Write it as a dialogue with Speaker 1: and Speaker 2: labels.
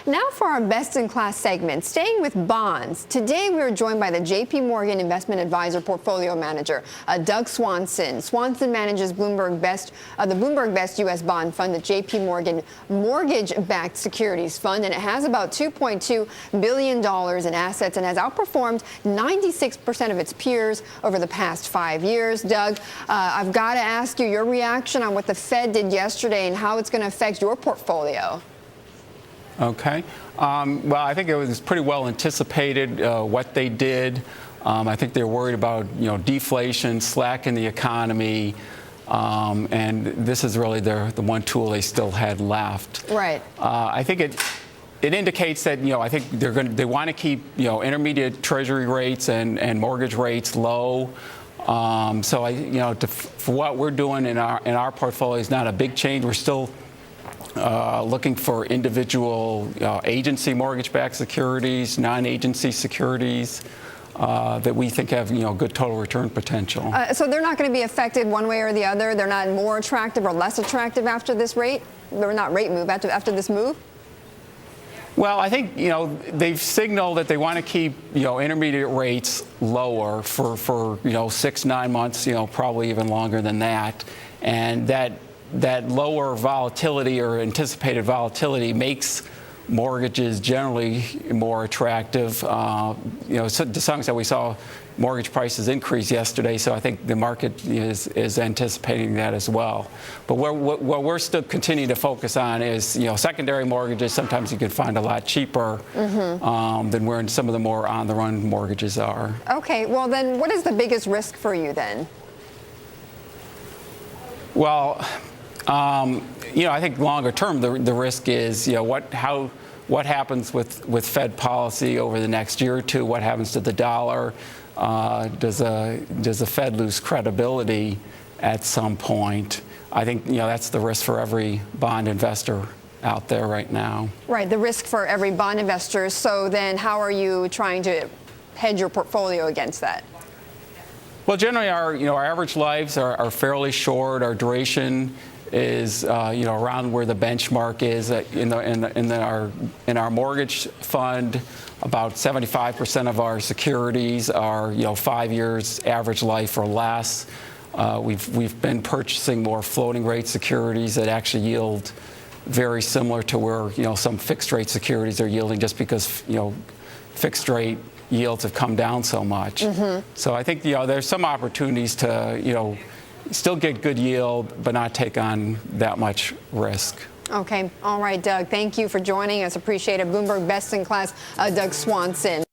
Speaker 1: Now for our best-in-class segment, staying with bonds. Today we are joined by the JPMorgan Investment Advisor Portfolio Manager, Doug Swanson. Swanson manages the Bloomberg Best U.S. Bond Fund, the JPMorgan Mortgage-Backed Securities Fund, and it has about $2.2 billion in assets and has outperformed 96% of its peers over the past 5 years. Doug, I've got to ask you your reaction on what the Fed did yesterday and how it's going to affect your portfolio.
Speaker 2: Okay. Well, I think it was pretty well anticipated what they did. I think they're worried about deflation, slack in the economy, and this is really the one tool they still had left.
Speaker 1: Right.
Speaker 2: I think it indicates that I think they want to keep intermediate Treasury rates and mortgage rates low. So for what we're doing in our portfolio is not a big change. We're still looking for individual agency mortgage-backed securities, non-agency securities that we think have good total return potential.
Speaker 1: So they're not going to be affected one way or the other? They're not more attractive or less attractive after this rate? Or not rate move, after this move?
Speaker 2: Well, I think they've signaled that they want to keep intermediate rates lower for 6-9 months, probably even longer than that, and that lower volatility or anticipated volatility makes mortgages generally more attractive. So to some extent, we saw mortgage prices increase yesterday, so I think the market is anticipating that as well. But what we're still continuing to focus on is secondary mortgages. Sometimes you can find a lot cheaper than where some of the more on-the-run mortgages are. Okay, well then, what is the biggest risk for you then? Well, I think longer term, the risk is, what happens with Fed policy over the next year or two? What happens to the dollar? Does the Fed lose credibility at some point? I think that's the risk for every bond investor out there right now. Right, the risk for every bond investor. So then, how are you trying to hedge your portfolio against that? Well, generally, our average lives are fairly short. Our duration is around where the benchmark is. In our mortgage fund, about 75% of our securities are 5 years average life or less. We've been purchasing more floating rate securities that actually yield very similar to where some fixed rate securities are yielding, just because fixed rate yields have come down so much. So I think there's some opportunities to still get good yield, but not take on that much risk. Okay. All right, Doug. Thank you for joining us. Appreciate it. Bloomberg Best in Class, Doug Swanson.